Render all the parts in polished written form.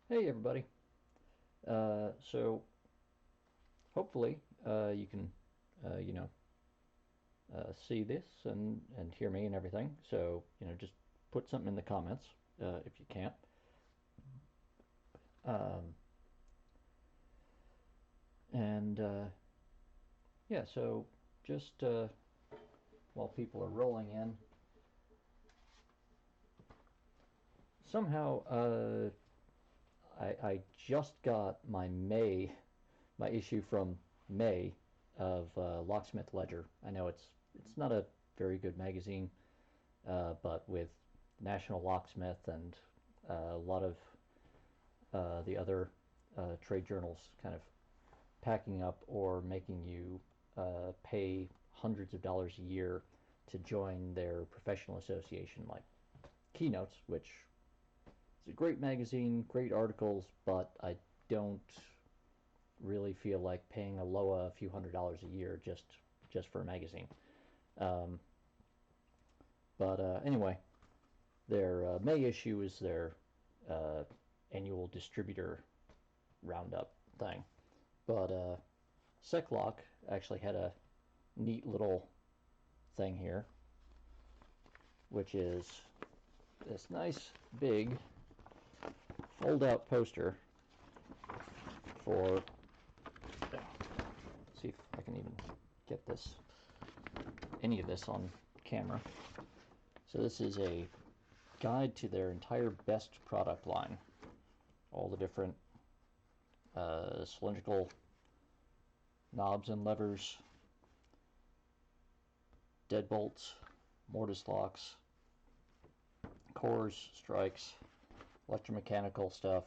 Hey everybody. So hopefully you can uh, you know see this and hear me and everything. So just put something in the comments if you can't. Um, and yeah, so just while people are rolling in, somehow I just got my issue from May of Locksmith Ledger. I know it's not a very good magazine, but with National Locksmith and a lot of the other trade journals kind of packing up or making you pay hundreds of dollars a year to join their professional association, like Keynotes, which is a great magazine, great articles, but I don't really feel like paying a LOA a few $100s a year just for a magazine. Um, but anyway, their May issue is their uh, annual distributor roundup thing. But SecLock actually had a neat little thing here, which is this nice big fold-out poster for. Let's see if I can even get any of this on camera. So this is a guide to their entire best product line. All the different cylindrical knobs and levers, deadbolts, mortise locks, cores, strikes, electromechanical stuff,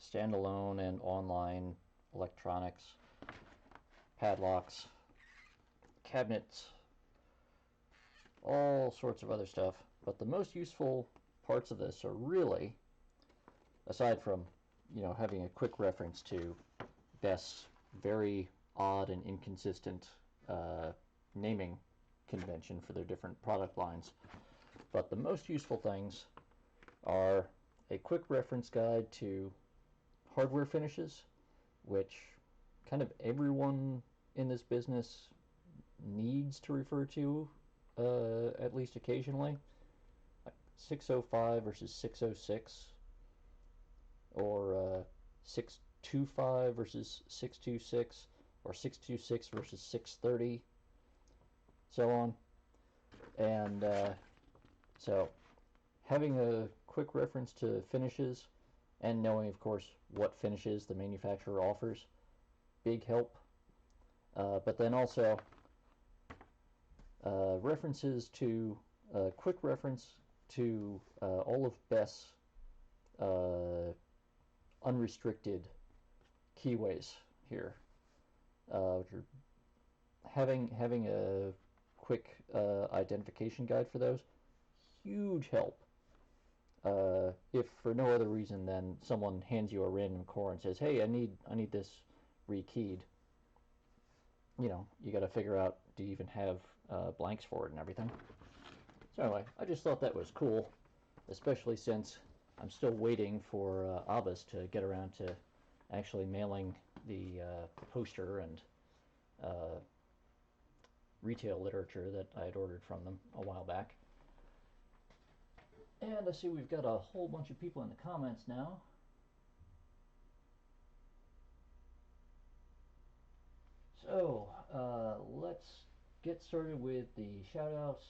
standalone and online electronics, padlocks, cabinets, all sorts of other stuff. But the most useful parts of this are really, aside from having a quick reference to Best's very odd and inconsistent naming convention for their different product lines, but the most useful things are a quick reference guide to hardware finishes, which kind of everyone in this business needs to refer to at least occasionally, like 605 versus 606, or 625 versus 626, or 626 versus 630, so on. And so having a quick reference to finishes and knowing, of course, what finishes the manufacturer offers, big help. But then also references to quick reference to all of Best's unrestricted keyways here. Which are having a quick identification guide for those, huge help. If for no other reason than someone hands you a random core and says, "Hey, I need this rekeyed," you got to figure out, do you even have blanks for it and everything. So anyway, I just thought that was cool, especially since I'm still waiting for Abbas to get around to actually mailing the poster and uh, retail literature that I had ordered from them a while back. And I see we've got a whole bunch of people in the comments now. So let's get started with the shout outs.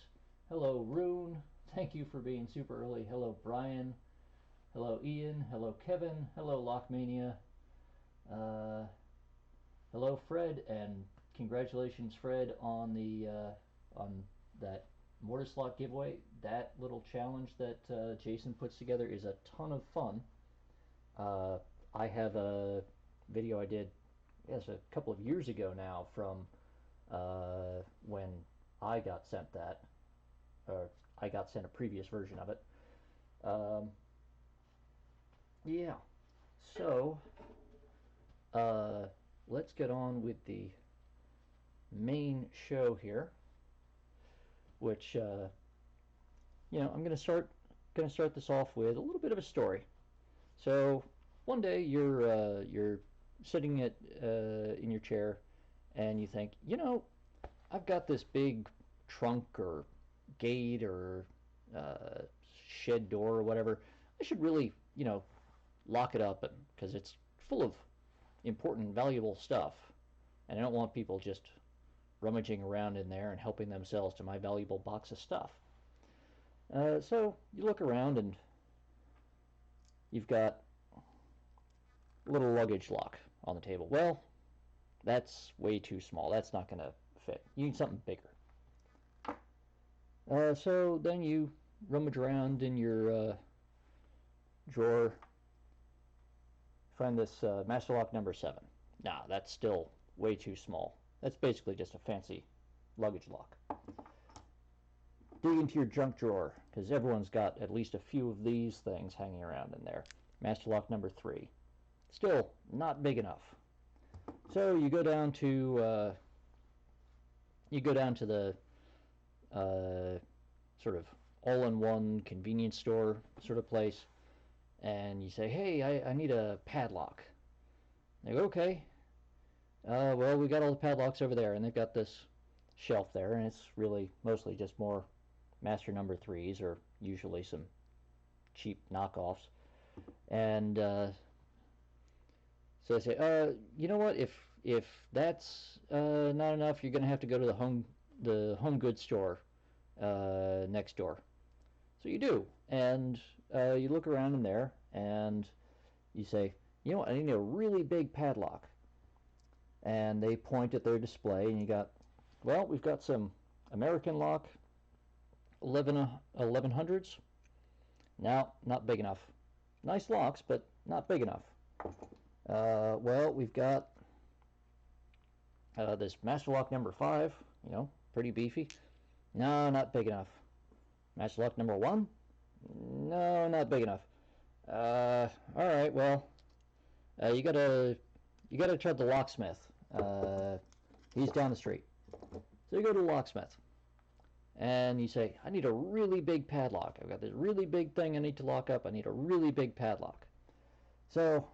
Hello, Rune. Thank you for being super early. Hello, Brian. Hello, Ian. Hello, Kevin. Hello, Lockmania. Uh, hello, Fred, and congratulations, Fred, on the on that mortise lock giveaway. That little challenge that Jason puts together is a ton of fun. Uh, I have a video I did, yes, a couple of years ago now, from when I got sent that, or I got sent a previous version of it. Um, yeah, so uh, let's get on with the main show here, which I'm going to start this off with a little bit of a story. So one day you're sitting in your chair, and you think, I've got this big trunk or gate or uh, shed door or whatever. I should really, lock it up because it's full of important, valuable stuff, and I don't want people just rummaging around in there and helping themselves to my valuable box of stuff. So you look around and you've got a little luggage lock on the table. Well, that's way too small. That's not going to fit. You need something bigger. So then you rummage around in your drawer, find this master lock number 7. Nah, that's still way too small. That's basically just a fancy luggage lock. Dig into your junk drawer, because everyone's got at least a few of these things hanging around in there. Master lock number 3. Still not big enough. So you go down to the sort of all-in-one convenience store sort of place, and you say, hey, I need a padlock. They go, okay. Well, we got all the padlocks over there, and they've got this shelf there, and it's really mostly just more master number 3s, or usually some cheap knockoffs. And so I say, you know what? If that's not enough, you're going to have to go to the home goods store next door. So you do, and you look around in there, and you say, you know what? I need a really big padlock. And they point at their display, and we've got some American lock 1100s. No, not big enough. Nice locks, but not big enough. Well, we've got this master lock number 5, pretty beefy. No, not big enough. Master lock number 1? No, not big enough. All right, well, you gotta try the locksmith. He's down the street. So you go to the locksmith, and you say, I need a really big padlock. I've got this really big thing I need to lock up. I need a really big padlock. So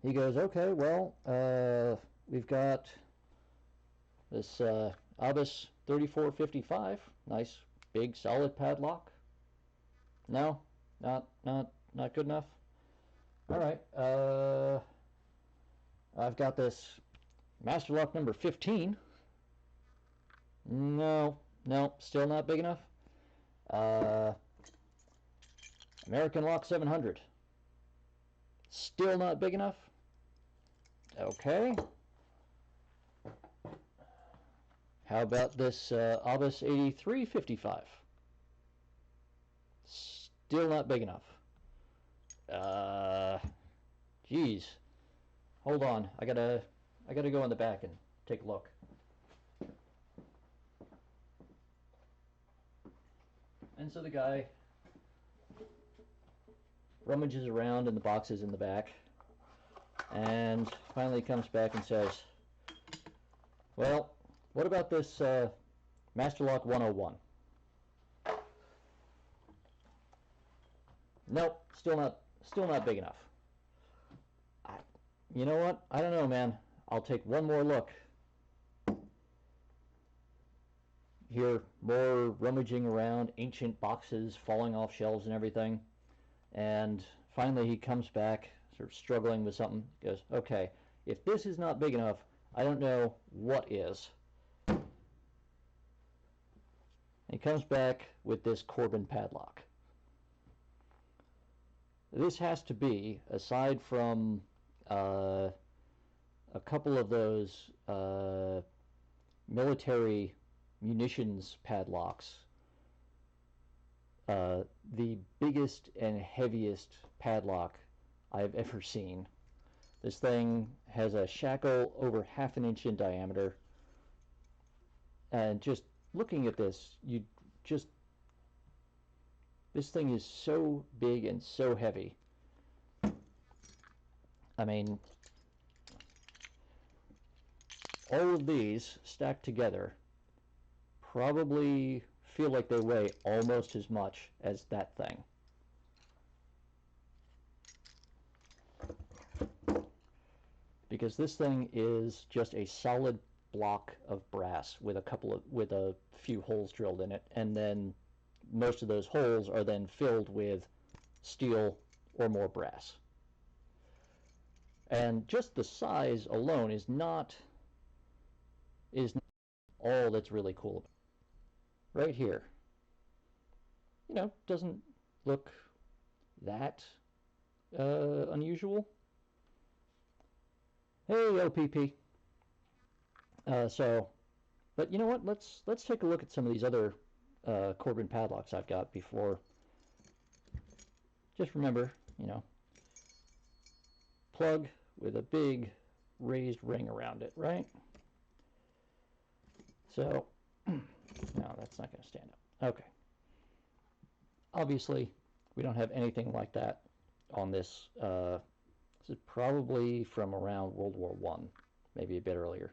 he goes, okay, well, we've got this Abbas 3455, nice big solid padlock. No, not good enough. All right, I've got this master lock number 15. No, still not big enough. American lock 700. Still not big enough. Okay. How about this Abbas 8355? Still not big enough. Geez. Hold on. I gotta go in the back and take a look. And so the guy rummages around in the boxes in the back, and finally comes back and says, well, what about this Master Lock 101? Nope, still not big enough. You know what? I don't know, man. I'll take one more look. Hear more rummaging around, ancient boxes falling off shelves and everything. And finally he comes back, sort of struggling with something. He goes, okay, if this is not big enough, I don't know what is. He comes back with this Corbin padlock. This has to be, aside from a couple of those military munitions padlocks, the biggest and heaviest padlock I've ever seen. This thing has a shackle over ½ an inch in diameter, and just looking at this, this thing is so big and so heavy. I mean, all of these stacked together probably feel like they weigh almost as much as that thing. because this thing is just a solid block of brass with a few holes drilled in it, and then most of those holes are then filled with steel or more brass. And just the size alone is not all that's really cool about it. Right here, doesn't look that unusual. Hey, OPP. But you know what? Let's take a look at some of these other Corbin padlocks I've got before. Just remember, plug with a big raised ring around it, right? So, no, that's not going to stand up. Okay. Obviously, we don't have anything like that on this. This is probably from around World War I, maybe a bit earlier.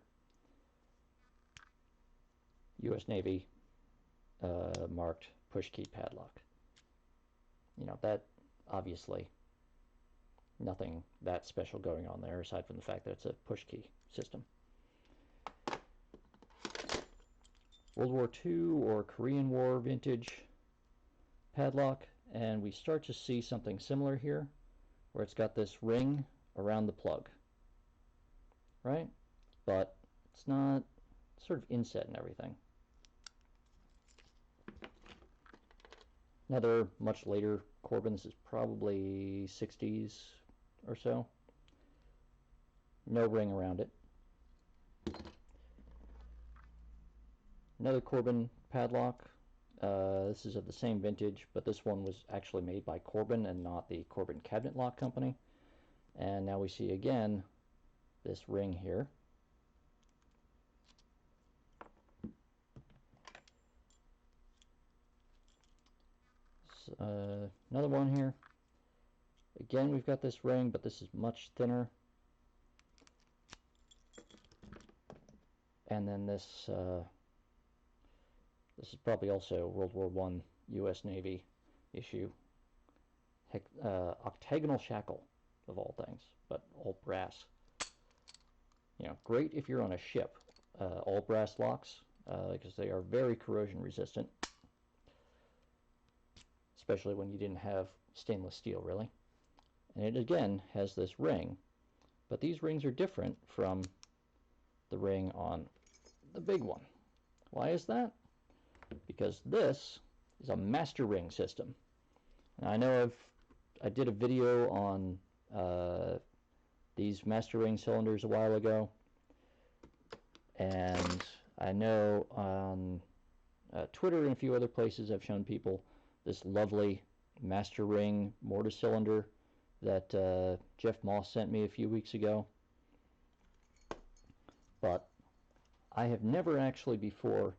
U.S. Navy marked push key padlock. That obviously nothing that special going on there aside from the fact that it's a push key system. World War II or Korean War vintage padlock, and we start to see something similar here where it's got this ring around the plug, right? But it's not sort of inset and everything. Another much later Corbin, this is probably 60s or so. No ring around it. Another Corbin padlock. This is of the same vintage, but this one was actually made by Corbin and not the Corbin Cabinet Lock Company. And now we see again this ring here. Another one here. Again, we've got this ring, but this is much thinner. And then this is probably also World War I U.S. Navy issue. Octagonal shackle, of all things, but all brass. Great if you're on a ship. All brass locks, because they are very corrosion resistant, especially when you didn't have stainless steel, really. And it again has this ring, but these rings are different from the ring on the big one. Why is that? Because this is a master ring system. And I know I did a video on these master ring cylinders a while ago, and I know on Twitter and a few other places I've shown people this lovely master ring mortise cylinder that Jeff Moss sent me a few weeks ago. But I have never actually before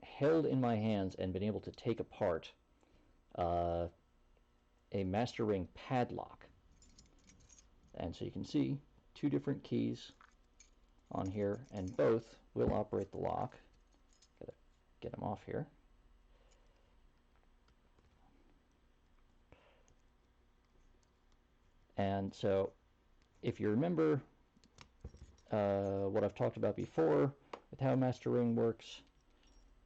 held in my hands and been able to take apart a master ring padlock. And so you can see two different keys on here, and both will operate the lock. Gotta get them off here. And so if you remember what I've talked about before with how master ring works,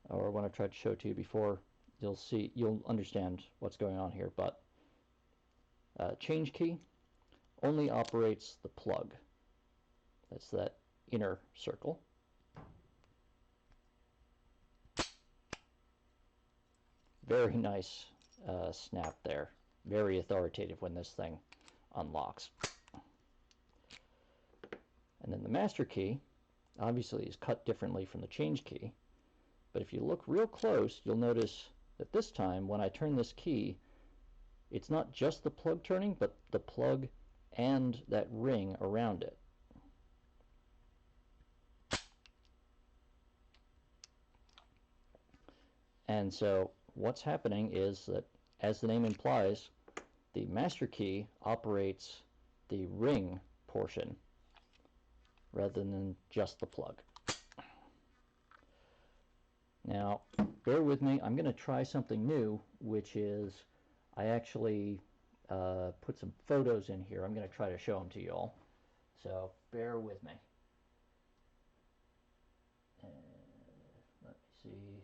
or what I've tried to show to you before, you'll understand what's going on here. But change key only operates the plug. That's that inner circle. Very nice snap there. Very authoritative when this thing unlocks. And then the master key obviously is cut differently from the change key, but if you look real close, you'll notice that this time when I turn this key, it's not just the plug turning, but the plug and that ring around it. And so what's happening is that, as the name implies, the master key operates the ring portion rather than just the plug. Now, bear with me, I'm going to try something new, which is I actually put some photos in here. I'm going to try to show them to you all. So bear with me. Let me see.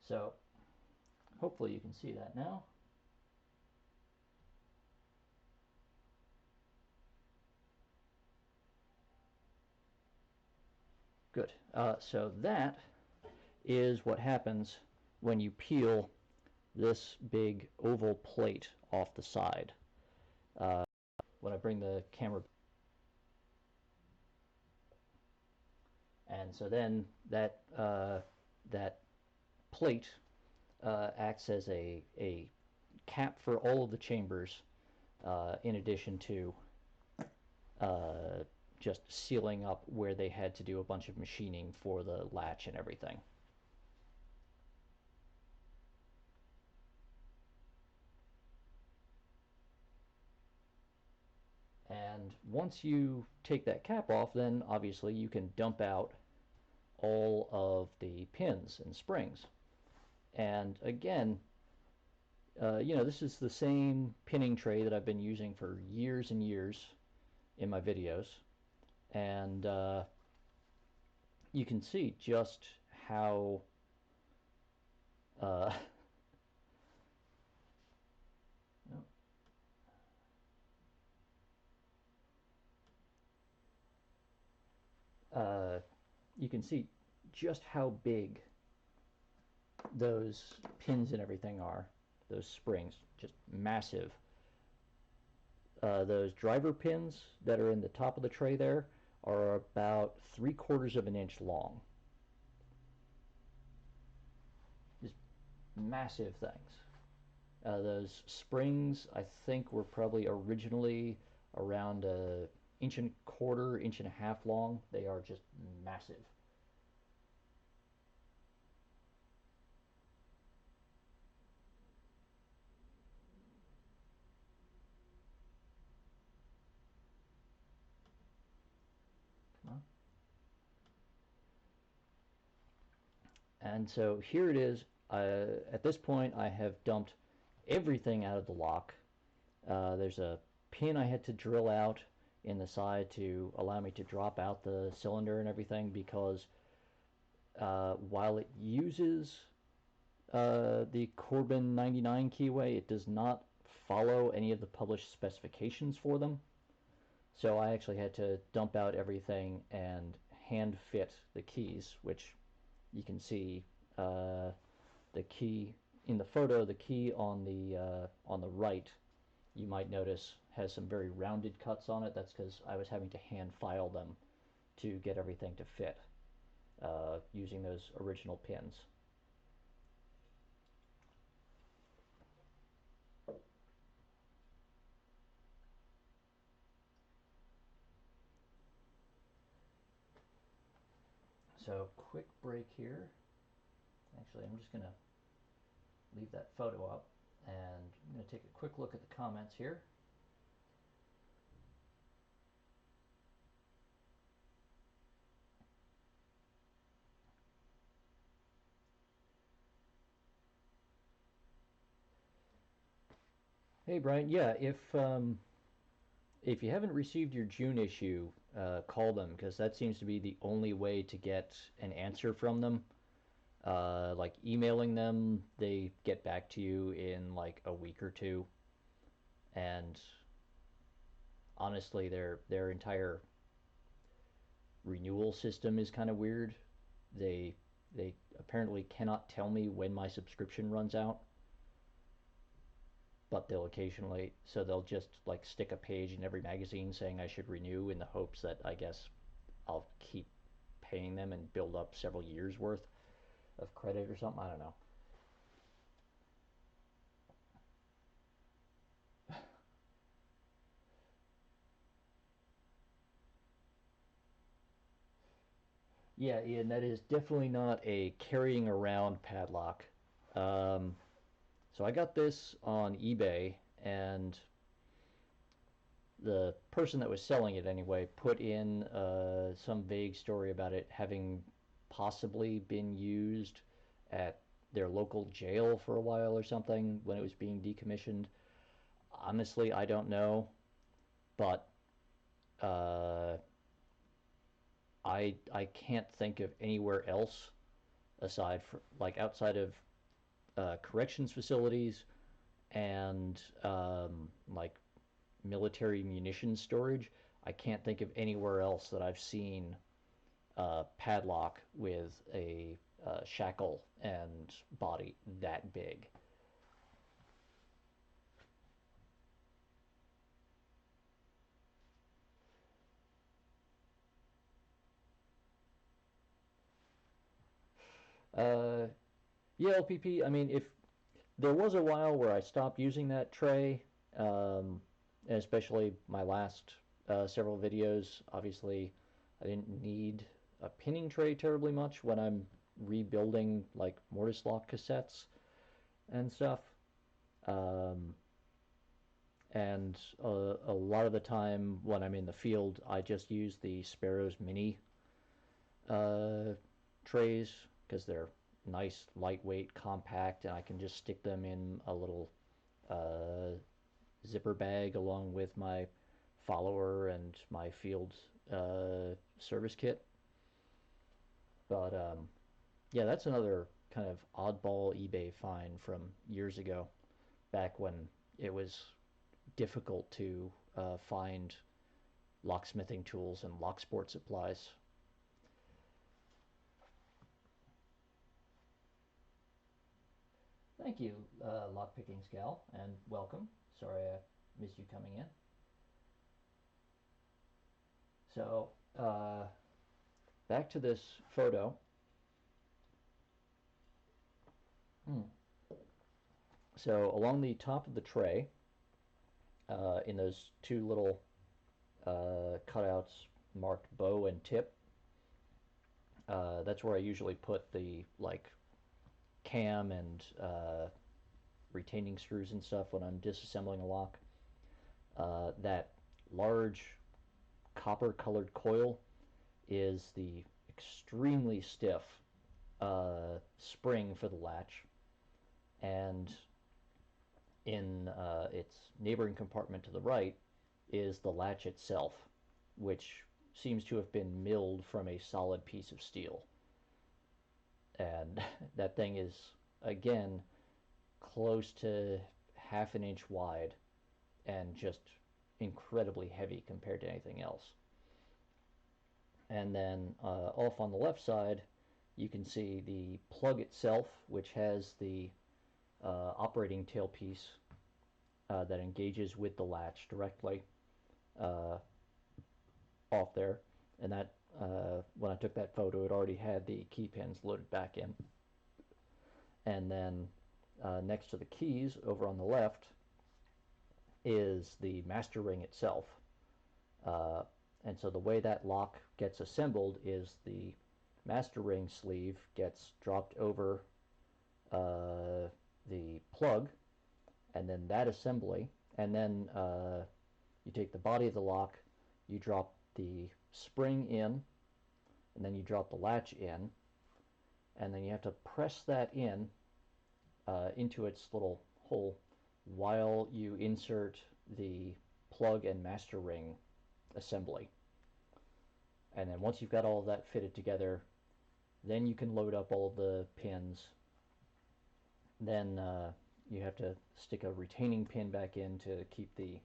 So hopefully you can see that now. Good. So that is what happens when you peel this big oval plate off the side. When I bring the camera, and so then that plate acts as a cap for all of the chambers, in addition to uh, just sealing up where they had to do a bunch of machining for the latch and everything. And once you take that cap off, then obviously you can dump out all of the pins and springs. And again, this is the same pinning tray that I've been using for years and years in my videos. And you can see just how uh, uh, you can see just how big those pins and everything are. Those springs, just massive. Those driver pins that are in the top of the tray there are about 3/4 of an inch long. Just massive things. Those springs, I think, were probably originally around an inch and a quarter, inch and a half long. They are just massive. Come on. And so here it is. At this point, I have dumped everything out of the lock. There's a pin I had to drill out in the side to allow me to drop out the cylinder and everything, because while it uses the Corbin 99 keyway, it does not follow any of the published specifications for them. So I actually had to dump out everything and hand fit the keys, which you can see the key in the photo. The key on the right, you might notice, has some very rounded cuts on it. That's because I was having to hand file them to get everything to fit using those original pins. So quick break here. Actually, I'm just going to leave that photo up, and I'm going to take a quick look at the comments here. Hey Brian, yeah, if you haven't received your June issue, call them, because that seems to be the only way to get an answer from them. Like emailing them, they get back to you in like a week or two, and honestly, their entire renewal system is kind of weird. They they apparently cannot tell me when my subscription runs out, but they'll occasionally, so they'll just like stick a page in every magazine saying I should renew, in the hopes that, I guess, I'll keep paying them and build up several years worth of credit or something. I don't know. Yeah, Ian, that is definitely not a carrying around padlock. Um, so I got this on eBay, and the person that was selling it anyway put in some vague story about it having possibly been used at their local jail for a while or something when it was being decommissioned. Honestly, I don't know, but uh, I can't think of anywhere else aside from like outside of corrections facilities and like military munitions storage. I can't think of anywhere else that I've seen padlock with a shackle and body that big. Uh, yeah, LPP. I mean, if there was a while where I stopped using that tray, um, and especially my last several videos. Obviously, I didn't need a pinning tray terribly much when I'm rebuilding like mortise lock cassettes and stuff. Um, and a lot of the time when I'm in the field, I just use the Sparrows Mini uh, trays because they're nice, lightweight, compact, and I can just stick them in a little uh, zipper bag along with my follower and my field service kit. But yeah, that's another kind of oddball eBay find from years ago, back when it was difficult to find locksmithing tools and lock sport supplies. Thank you, lockpicking Scal, and welcome. Sorry I missed you coming in. So, back to this photo. Hmm. So, along the top of the tray, in those two little cutouts marked bow and tip, that's where I usually put the like cam and retaining screws and stuff when I'm disassembling a lock. That large copper colored coil is the extremely stiff spring for the latch, and in its neighboring compartment to the right is the latch itself, which seems to have been milled from a solid piece of steel. And that thing is, again, close to half an inch wide and just incredibly heavy compared to anything else. And then off on the left side, you can see the plug itself, which has the operating tailpiece that engages with the latch directly uh, off there. And that when I took that photo, it already had the key pins loaded back in. And then next to the keys over on the left is the master ring itself. Uh, and so the way that lock gets assembled is the master ring sleeve gets dropped over the plug, and then that assembly, and then you take the body of the lock, you drop the spring in, and then you drop the latch in, and then you have to press that in into its little hole while you insert the plug and master ring assembly. And then once you've got all of that fitted together, then you can load up all of the pins. Then you have to stick a retaining pin back in to keep the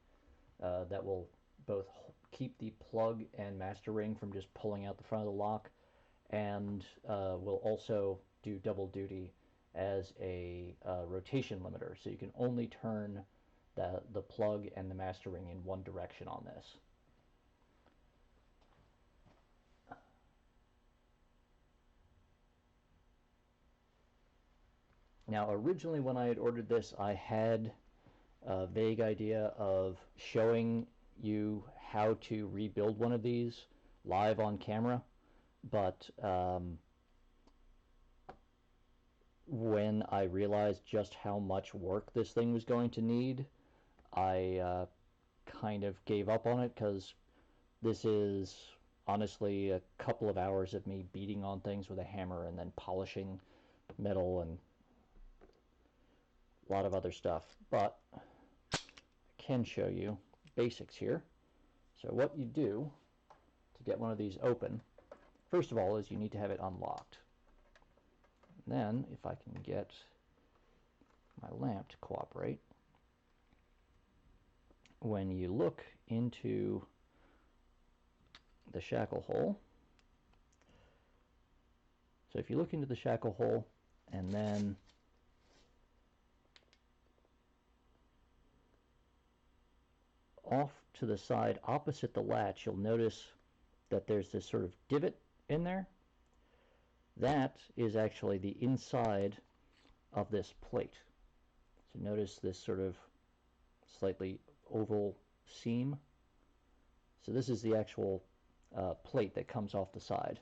that will both keep the plug and master ring from just pulling out the front of the lock, and will also do double duty as a rotation limiter. So you can only turn the plug and the master ring in one direction on this. Now, originally when I had ordered this, I had a vague idea of showing you how to rebuild one of these live on camera, but when I realized just how much work this thing was going to need, I kind of gave up on it, because this is honestly a couple of hours of me beating on things with a hammer and then polishing metal and a lot of other stuff, but I can show you basics here. So what you do to get one of these open, first of all, is you need to have it unlocked. And then, if I can get my lamp to cooperate, when you look into the shackle hole, so if you look into the shackle hole and then off to the side opposite the latch, you'll notice that there's this sort of divot in there. That is actually the inside of this plate. So notice this sort of slightly oval seam. So this is the actual plate that comes off the side.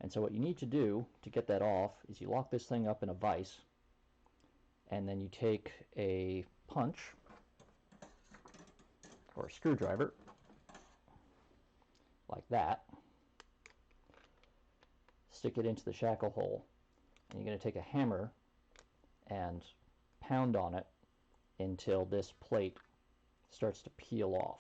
And so what you need to do to get that off is you lock this thing up in a vise, and then you take a punch or a screwdriver like that, stick it into the shackle hole, and you're going to take a hammer and pound on it until this plate starts to peel off.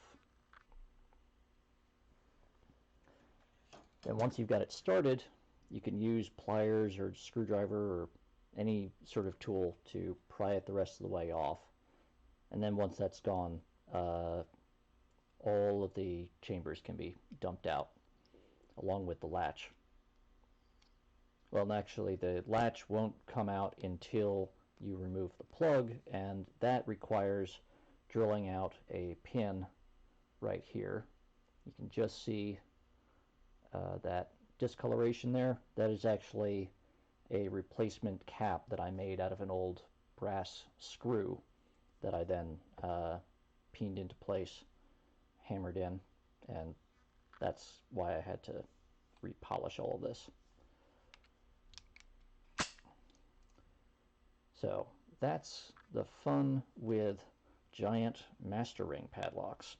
Then once you've got it started, you can use pliers or screwdriver or any sort of tool to pry it the rest of the way off. And then once that's gone, all of the chambers can be dumped out along with the latch. Well, actually, the latch won't come out until you remove the plug, and that requires drilling out a pin right here. You can just see that discoloration there. That is actually a replacement cap that I made out of an old brass screw that I then peened into place, hammered in, and that's why I had to repolish all of this. So that's the fun with giant master ring padlocks.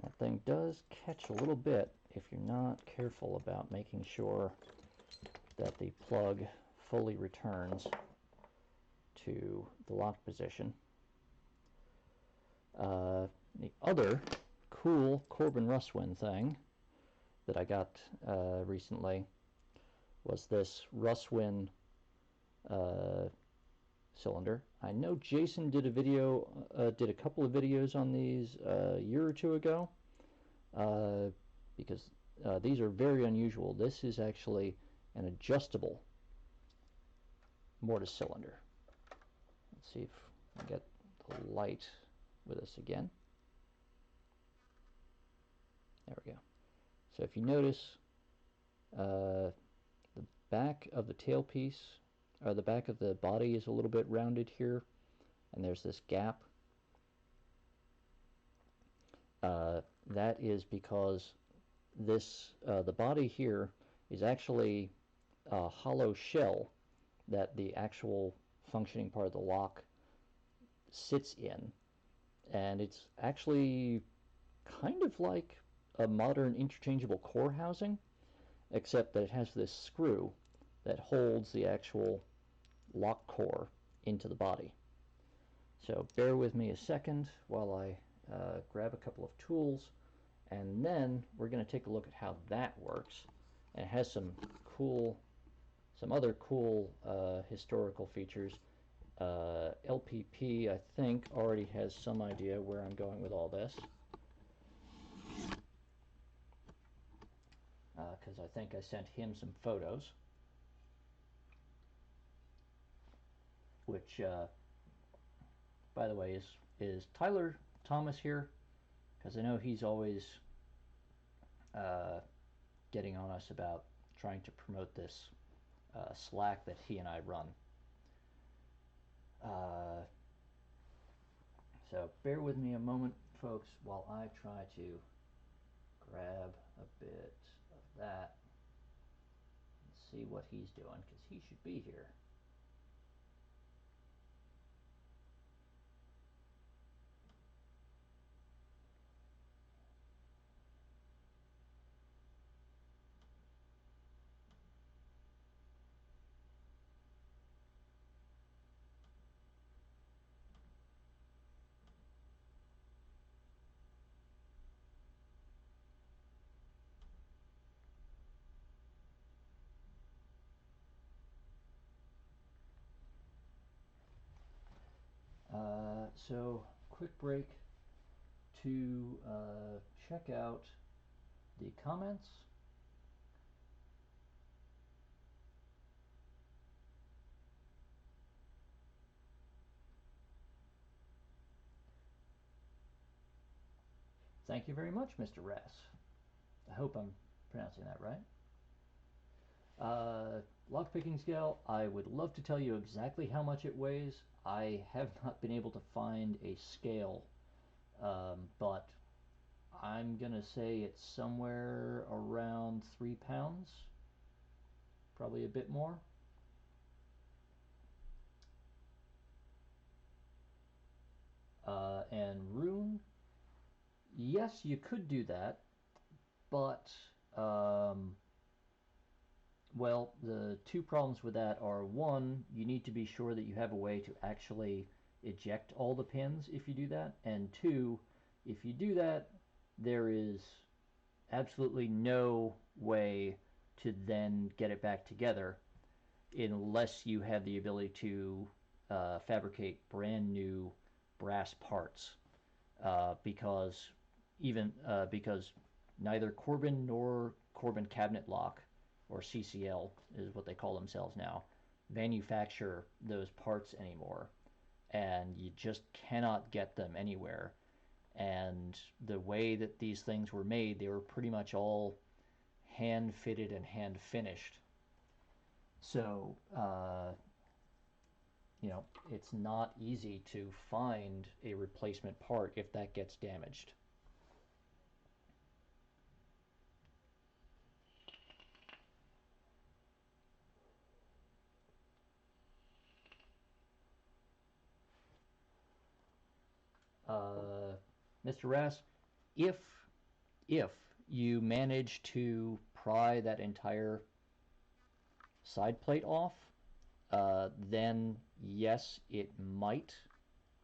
That thing does catch a little bit if you're not careful about making sure that the plug fully returns to the lock position. The other cool Corbin Russwin thing that I got recently was this Russwin cylinder. I know Jason did a video, did a couple of videos on these a year or two ago, because these are very unusual. This is actually an adjustable mortise cylinder. Let's see if we get the light with us again. There we go. So if you notice, the back of the tailpiece, or the back of the body is a little bit rounded here, and there's this gap. That is because this, the body here is actually a hollow shell that the actual functioning part of the lock sits in, and it's actually kind of like a modern interchangeable core housing, except that it has this screw that holds the actual lock core into the body. So bear with me a second while I grab a couple of tools, and then we're going to take a look at how that works. And it has some other cool historical features. LPP, I think, already has some idea where I'm going with all this, because I think I sent him some photos, which, by the way, is Tyler Thomas here? Because I know he's always getting on us about trying to promote this Slack that he and I run. So bear with me a moment, folks, while I try to grab a bit of that and see what he's doing, because he should be here. So quick break to check out the comments. Thank you very much, Mr. Rass. I hope I'm pronouncing that right. Lockpicking scale, I would love to tell you exactly how much it weighs. I have not been able to find a scale, but I'm going to say it's somewhere around 3 pounds, probably a bit more. And rune, yes, you could do that, but well, the two problems with that are, one, you need to be sure that you have a way to actually eject all the pins if you do that, and two, if you do that, there is absolutely no way to then get it back together unless you have the ability to fabricate brand new brass parts, because because neither Corbin nor Corbin Cabinet Lock, or CCL is what they call themselves now, manufacture those parts anymore, and you just cannot get them anywhere. And the way that these things were made, they were pretty much all hand fitted and hand finished. So, it's not easy to find a replacement part if that gets damaged. Uh, Mr. Rass, if if you manage to pry that entire side plate off, then yes, it might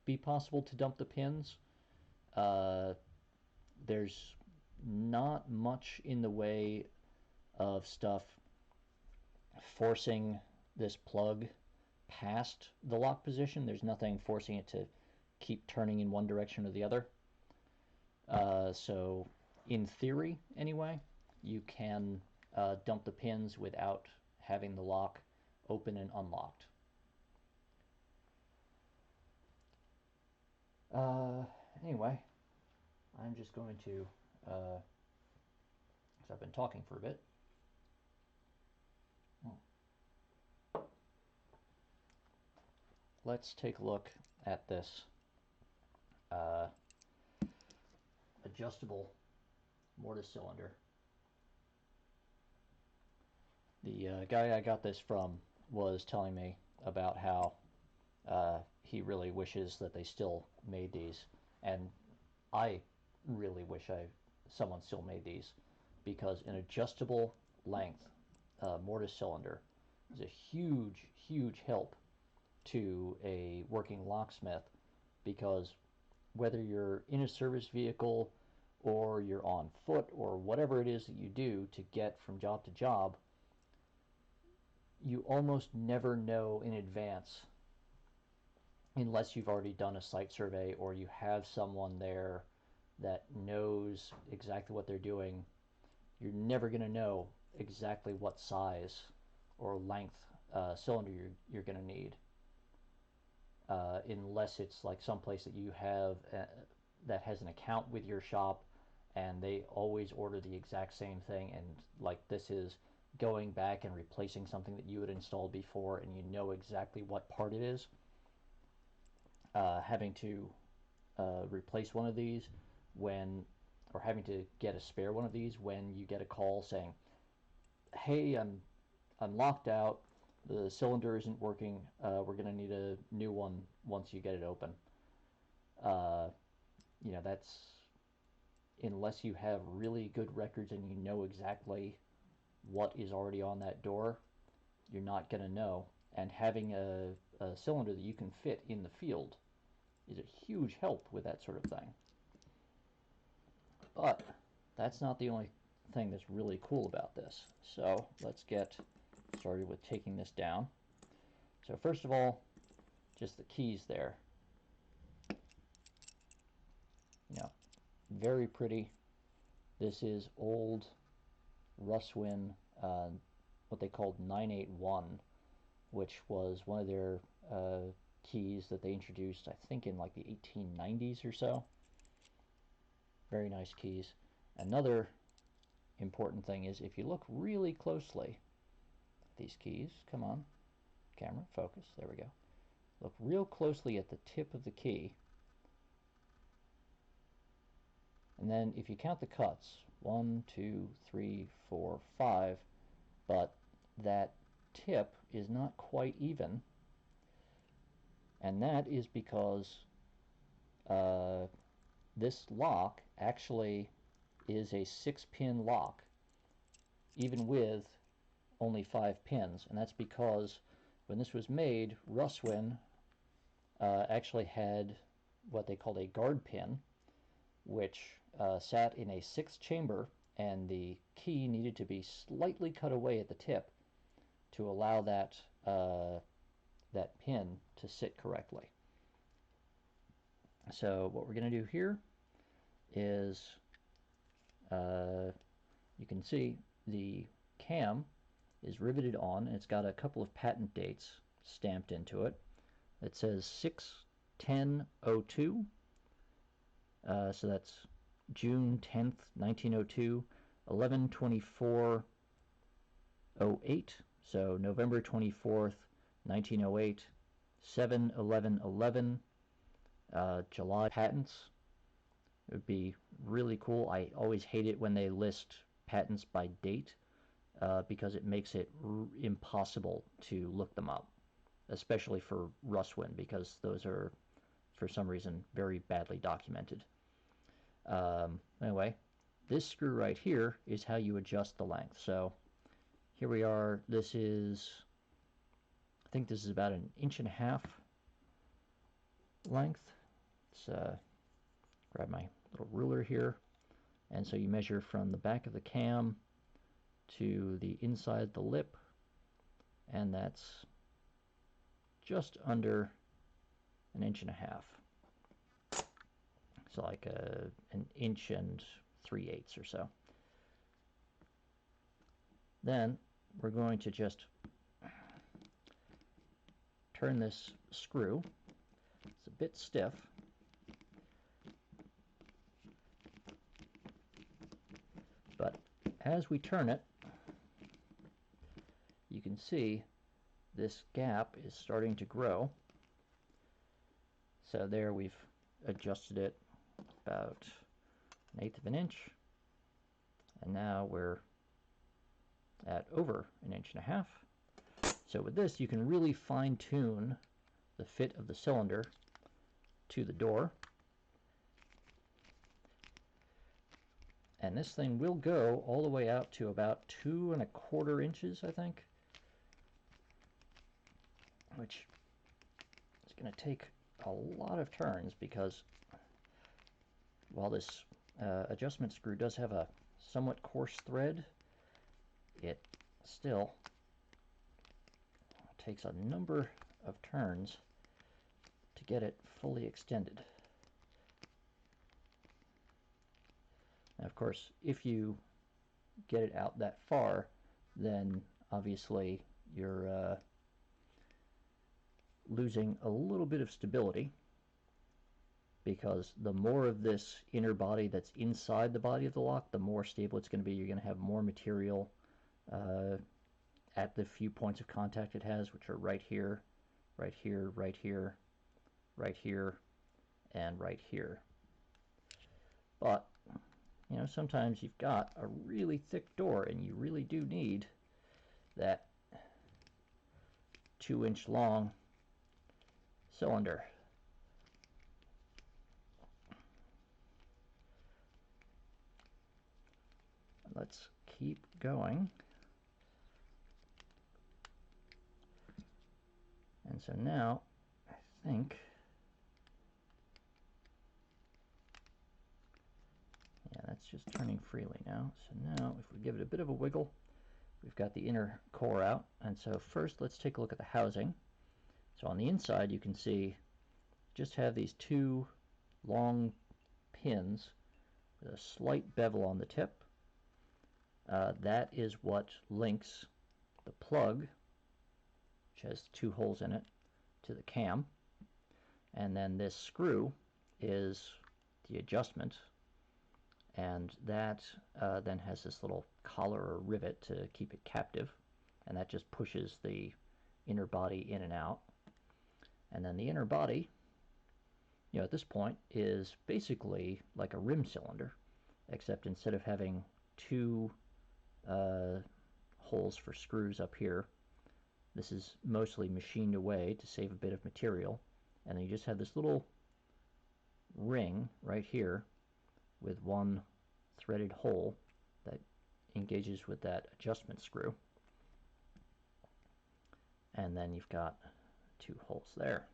be possible to dump the pins. Uh, there's not much in the way of stuff forcing this plug past the lock position. There's nothing forcing it to keep turning in one direction or the other. So in theory, anyway, you can dump the pins without having the lock open and unlocked. Anyway, I'm just going to, because I've been talking for a bit. Let's take a look at this adjustable mortise cylinder. The guy I got this from was telling me about how he really wishes that they still made these, and I really wish someone still made these, because an adjustable length mortise cylinder is a huge, huge help to a working locksmith, because whether you're in a service vehicle or you're on foot or whatever it is that you do to get from job to job, you almost never know in advance, unless you've already done a site survey or you have someone there that knows exactly what they're doing. You're never going to know exactly what size or length cylinder you're going to need, unless it's like someplace that you have that has an account with your shop and they always order the exact same thing, and like this is going back and replacing something that you had installed before and you know exactly what part it is. Having to replace one of these when, or having to get a spare one of these when you get a call saying, hey, I'm locked out, the cylinder isn't working, we're going to need a new one once you get it open. That's, unless you have really good records and you know exactly what is already on that door, you're not going to know. And having a cylinder that you can fit in the field is a huge help with that sort of thing. But that's not the only thing that's really cool about this. So let's get started with taking this down. So first of all, just the keys there. You know, very pretty. This is old Russwin, what they called 981, which was one of their keys that they introduced, I think, in like the 1890s or so. Very nice keys. Another important thing is if you look really closely at these keys, come on, camera, focus, there we go. Look real closely at the tip of the key. And then if you count the cuts, 1, 2, 3, 4, 5, but that tip is not quite even, and that is because this lock actually is a 6-pin lock, even with only 5 pins, and that's because when this was made, Russwin actually had what they called a guard pin, which sat in a 6th chamber, and the key needed to be slightly cut away at the tip to allow that that pin to sit correctly. So what we're going to do here is you can see the cam is riveted on, and it's got a couple of patent dates stamped into it. It says 6/10/02, so that's June 10th, 1902, 11/24/08, so November 24th, 1908, 7/11/11, July patents. It would be really cool. I always hate it when they list patents by date because it makes it impossible to look them up, especially for Russwin, because those are, for some reason, very badly documented. Anyway, this screw right here is how you adjust the length. So here we are. This is, I think this is about 1.5 inches length. Let's grab my little ruler here. And so you measure from the back of the cam to the inside the lip, and that's just under 1.5 inches. So like 1 inch and 3/8 or so. Then we're going to just turn this screw. It's a bit stiff. But as we turn it, you can see this gap is starting to grow. So there we've adjusted it about 1/8 of an inch, and now we're at over 1.5 inches. So with this, you can really fine-tune the fit of the cylinder to the door. And this thing will go all the way out to about 2¼ inches, I think, which is going to take a lot of turns because while this adjustment screw does have a somewhat coarse thread, it still takes a number of turns to get it fully extended. Now, of course, if you get it out that far, then obviously you're losing a little bit of stability, because the more of this inner body that's inside the body of the lock, the more stable it's going to be. You're going to have more material at the few points of contact it has, which are right here, right here, right here, right here, and right here. But you know, sometimes you've got a really thick door and you really do need that 2-inch long cylinder. Let's keep going. And so now, I think, yeah, that's just turning freely now. So now, if we give it a bit of a wiggle, we've got the inner core out. And so first, let's take a look at the housing. So on the inside, you can see just have these 2 long pins with a slight bevel on the tip. That is what links the plug, which has 2 holes in it, to the cam. And then this screw is the adjustment, and that then has this little collar or rivet to keep it captive, and that just pushes the inner body in and out. And then the inner body, at this point, is basically like a rim cylinder, except instead of having 2 holes for screws up here, this is mostly machined away to save a bit of material, and then you just have this little ring right here with 1 threaded hole that engages with that adjustment screw, and then you've got 2 holes there.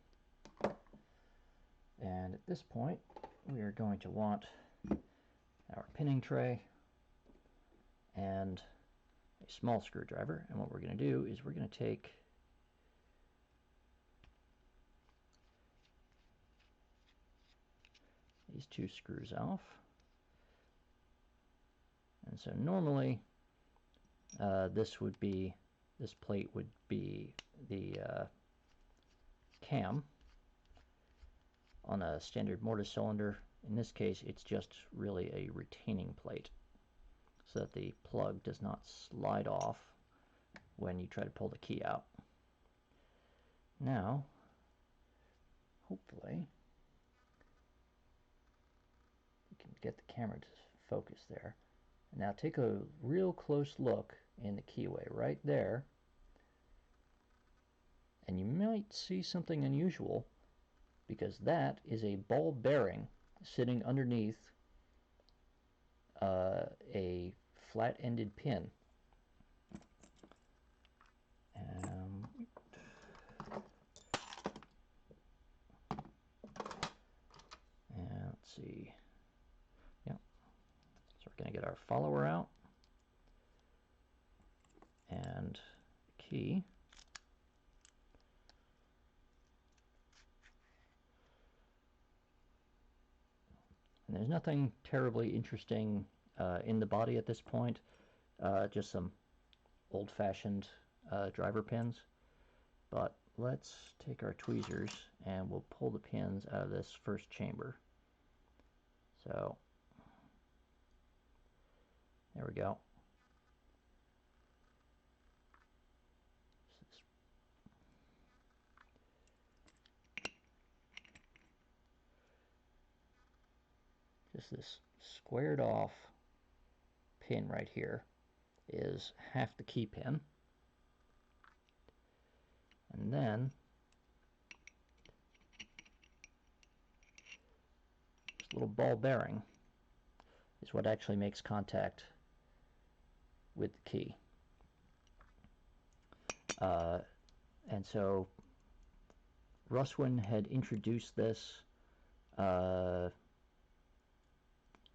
And at this point we are going to want our pinning tray and a small screwdriver, and what we're going to do is we're going to take these 2 screws off. And so normally this plate would be the cam on a standard mortise cylinder. In this case, it's just really a retaining plate so that the plug does not slide off when you try to pull the key out. Now, hopefully, you can get the camera to focus there. Now take a real close look in the keyway right there, and you might see something unusual, because that is a ball bearing sitting underneath a flat-ended pin. And let's see. Yep. So we're going to get our follower out and the key. And there's nothing terribly interesting in the body at this point, just some old-fashioned driver pins. But let's take our tweezers and we'll pull the pins out of this first chamber. So there we go. Just this squared off pin right here is half the key pin, and then this little ball bearing is what actually makes contact with the key. And so Russwin had introduced this,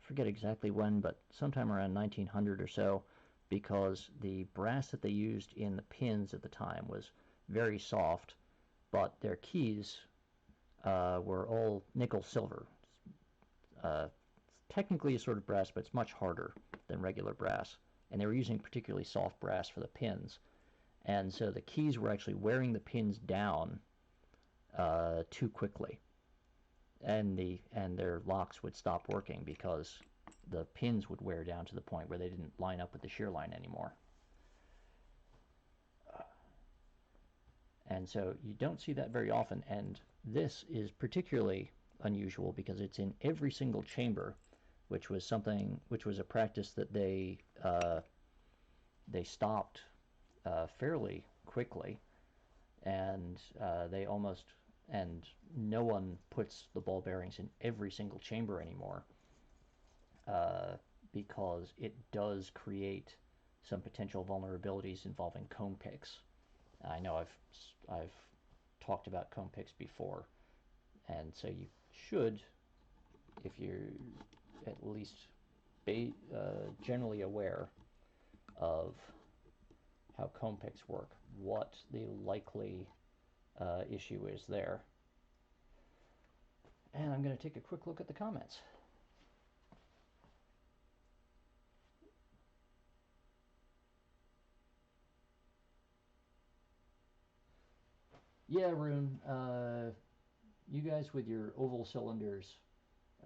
forget exactly when, but sometime around 1900 or so, because the brass that they used in the pins at the time was very soft, but their keys were all nickel silver. It's technically a sort of brass, but it's much harder than regular brass, and they were using particularly soft brass for the pins, and so the keys were actually wearing the pins down too quickly, and their locks would stop working because the pins would wear down to the point where they didn't line up with the shear line anymore. And so you don't see that very often, and this is particularly unusual because it's in every single chamber, which was a practice that they stopped fairly quickly, and no one puts the ball bearings in every single chamber anymore, because it does create some potential vulnerabilities involving comb picks. I know I've talked about comb picks before, and so you should, if you're at least generally aware of how comb picks work, what the likely issue is there. And I'm going to take a quick look at the comments. Yeah, Rune. You guys with your oval cylinders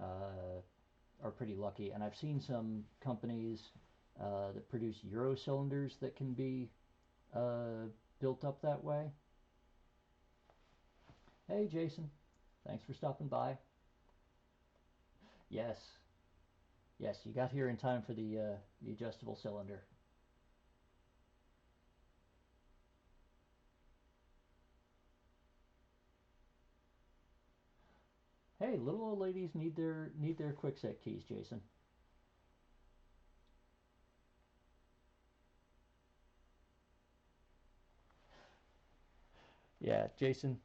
are pretty lucky, and I've seen some companies that produce Euro cylinders that can be uh, built up that way. Hey, Jason. Thanks for stopping by. Yes, yes, you got here in time for the adjustable cylinder. Hey, little old ladies need their quick set keys, Jason. Yeah, Jason.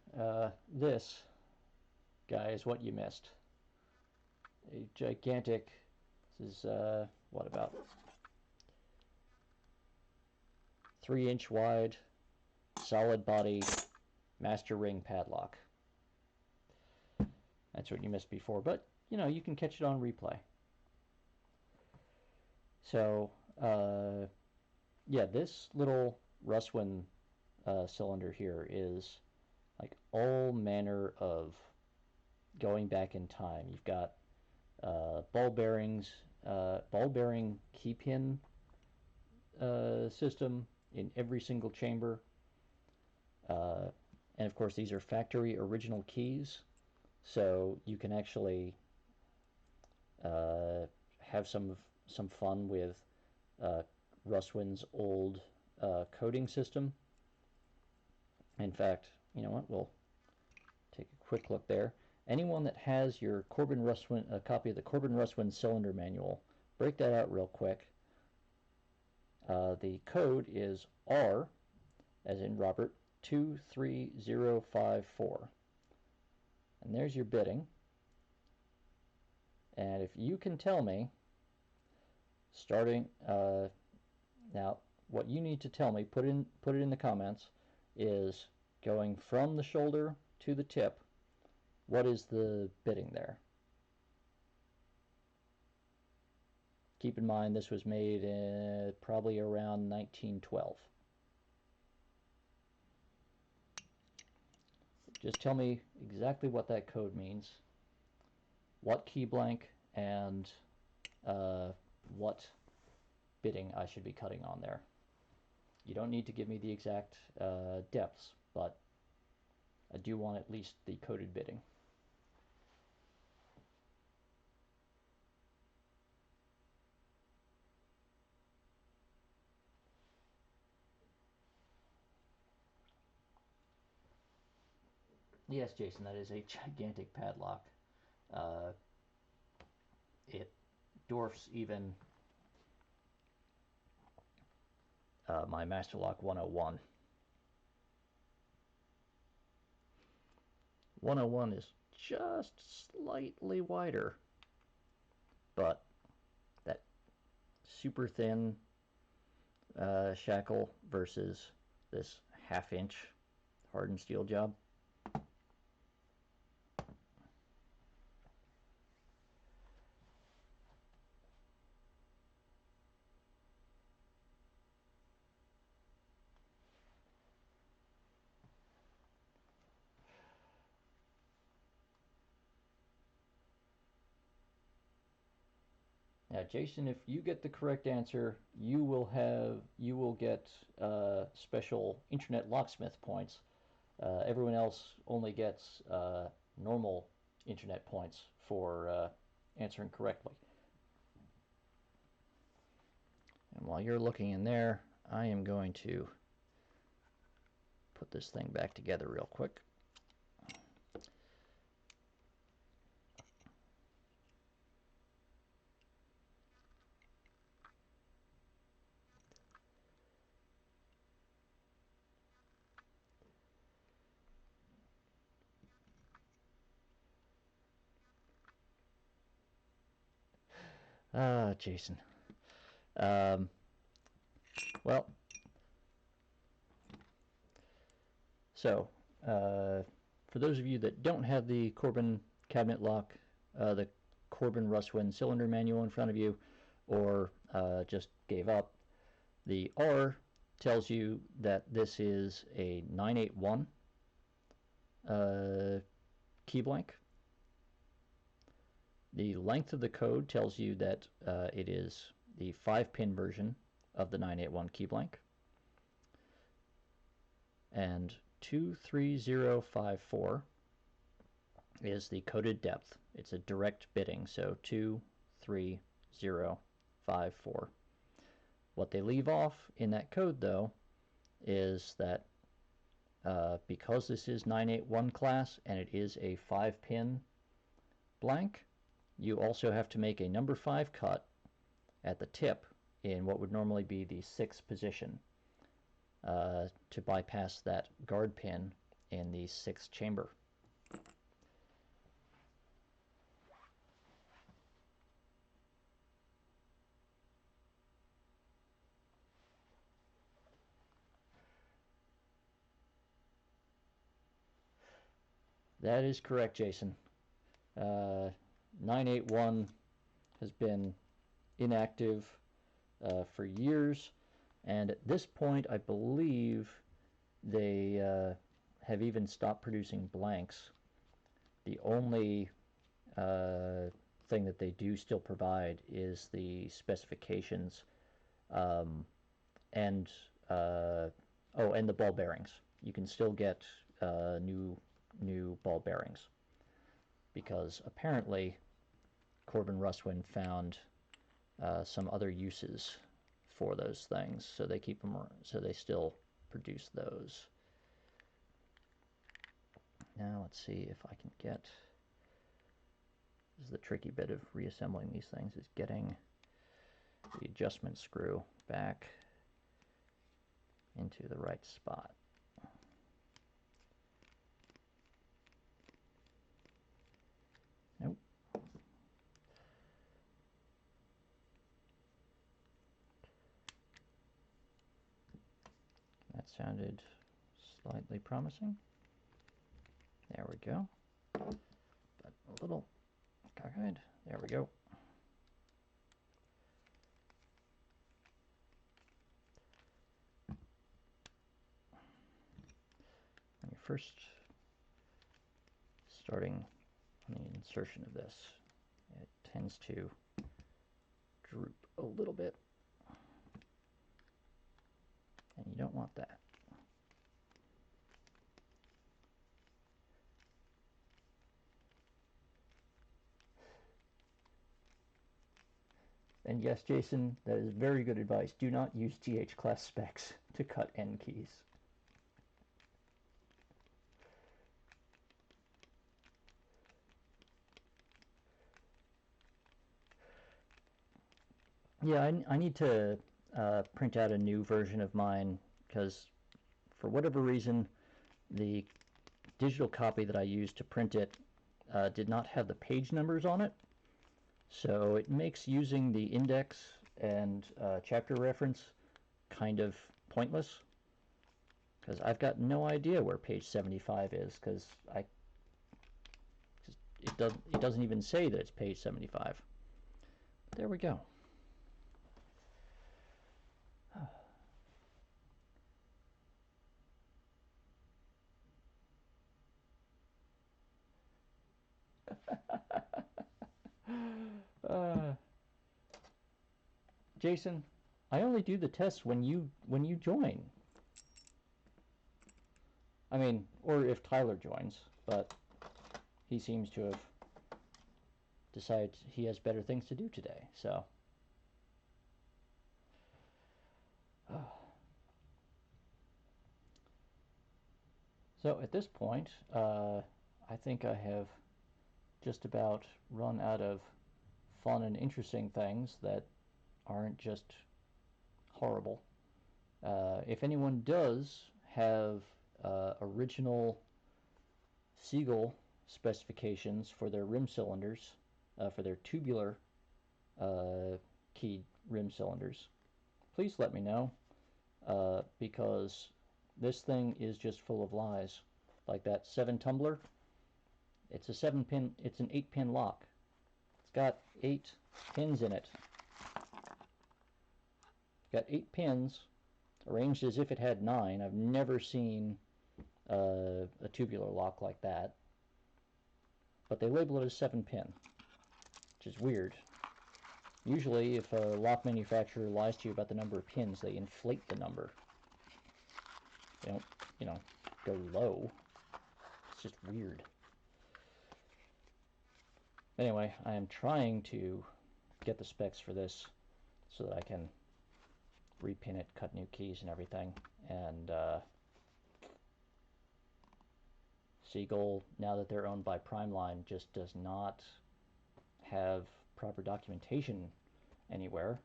This guy is what you missed. A gigantic. This is what about 3-inch wide, solid body master ring padlock. That's what you missed before, but you know you can catch it on replay. So yeah, this little Russwin cylinder here is like all manner of going back in time. You've got ball bearings, ball bearing key pin system in every single chamber. Uh, and of course, these are factory original keys, so you can actually uh, have some fun with uh, Russwin's old coding system. In fact, you know what? We'll take a quick look there. Anyone that has your Corbin Russwin, a copy of the Corbin Russwin cylinder manual, break that out real quick. The code is R, as in Robert, 23054. And there's your bidding. And if you can tell me, starting now, what you need to tell me, put it in the comments, is going from the shoulder to the tip. What is the bidding there? Keep in mind this was made probably around 1912. Just tell me exactly what that code means, what key blank, and what bidding I should be cutting on there. You don't need to give me the exact depths, but I do want at least the coded bidding. Yes, Jason, that is a gigantic padlock. Uh, it dwarfs even my Masterlock 101. 101 is just slightly wider, but that super thin shackle versus this half-inch hardened steel job. Now, Jason, if you get the correct answer, you will get special internet locksmith points. Everyone else only gets normal internet points for answering correctly. And while you're looking in there, I am going to put this thing back together real quick. Ah, Jason. Um, well, so for those of you that don't have the Corbin cabinet lock, the Corbin Russwin cylinder manual in front of you, or just gave up, the R tells you that this is a 981, key blank. The length of the code tells you that it is the 5-pin version of the 981 key blank. And 23054 is the coded depth. It's a direct bitting, so 23054. What they leave off in that code, though, is that because this is 981 class and it is a 5-pin blank, you also have to make a number 5 cut at the tip in what would normally be the 6th position to bypass that guard pin in the 6th chamber. That is correct, Jason. 981 has been inactive for years, and at this point I believe they have even stopped producing blanks. The only thing that they do still provide is the specifications and the ball bearings. You can still get new ball bearings, because apparently Corbin Russwin found some other uses for those things, so they keep them, so they still produce those. Now let's see if I can get, this is the tricky bit of reassembling these things, is getting the adjustment screw back into the right spot. Nope. That sounded slightly promising. There we go. But a little cockeyed. There we go. When you're first starting on the insertion of this, it tends to droop a little bit, and you don't want that. And yes, Jason, that is very good advice. Do not use GH class specs to cut N keys. Yeah, I need to print out a new version of mine, because for whatever reason the digital copy that I used to print it did not have the page numbers on it, so it makes using the index and chapter reference kind of pointless, because I've got no idea where page 75 is, because it doesn't even say that it's page 75. But there we go. Jason, I only do the tests when you join. I mean, or if Tyler joins, but he seems to have decided he has better things to do today, so. So at this point, I think I have just about run out of fun and interesting things that aren't just horrible. If anyone does have original Siegel specifications for their rim cylinders, for their tubular keyed rim cylinders, please let me know, because this thing is just full of lies. Like that 7 tumbler, it's a 7-pin, it's an 8-pin lock. It's got 8 pins in it. It's got 8 pins arranged as if it had 9. I've never seen a tubular lock like that, but they label it as 7-pin, which is weird. Usually, if a lock manufacturer lies to you about the number of pins, they inflate the number. They don't, you know, go low. It's just weird. Anyway, I am trying to get the specs for this so that I can repin it, cut new keys and everything. And Seagull, now that they're owned by Primeline, just does not have proper documentation anywhere,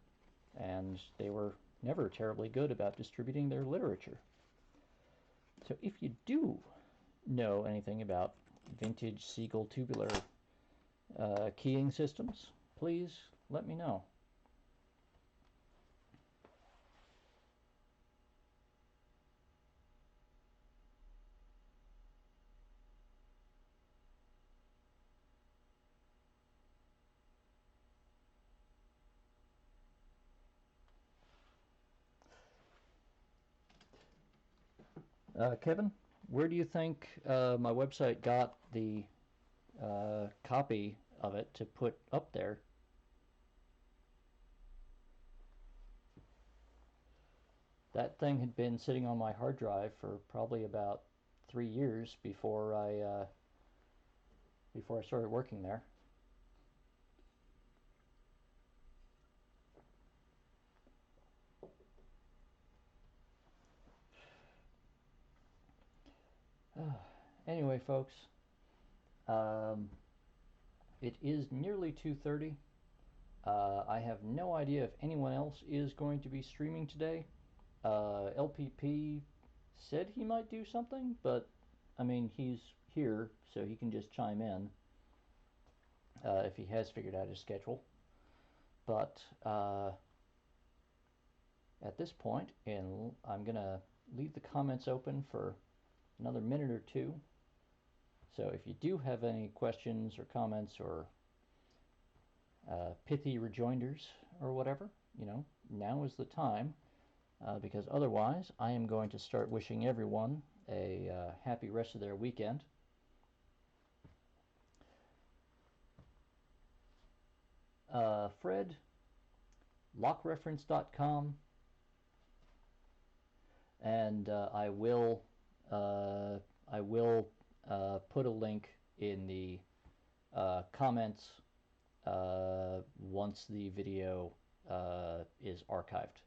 and they were never terribly good about distributing their literature. So if you do know anything about vintage Seagull tubular keying systems, please let me know. Kevin, where do you think my website got the copy of it to put up there? That thing had been sitting on my hard drive for probably about 3 years before I started working there. Anyway, folks, it is nearly 2:30. I have no idea if anyone else is going to be streaming today. LPP said he might do something, but I mean, he's here, so he can just chime in if he has figured out his schedule. But at this point, I'm going to leave the comments open for another minute or two. So if you do have any questions or comments or pithy rejoinders or whatever, now is the time, because otherwise I am going to start wishing everyone a happy rest of their weekend. Fred, lockreference.com, and I will put a link in the comments once the video is archived.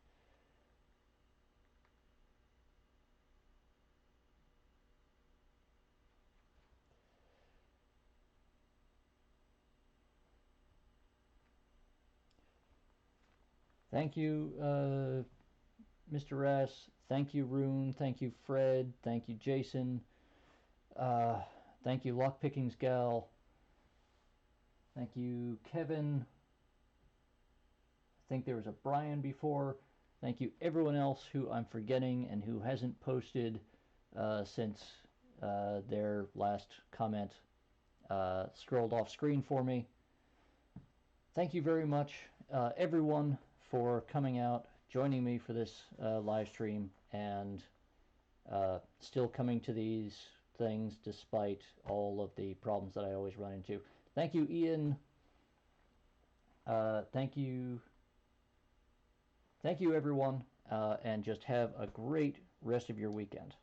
Thank you, Mr. Rass. Thank you, Rune. Thank you, Fred. Thank you, Jason. Thank you, Lockpickings Gal. Thank you, Kevin. I think there was a Brian before. Thank you, everyone else who I'm forgetting and who hasn't posted since their last comment scrolled off screen for me. Thank you very much, everyone, for coming out, joining me for this live stream, and still coming to these things despite all of the problems that I always run into. Thank you, Ian. Thank you, everyone, and just have a great rest of your weekend.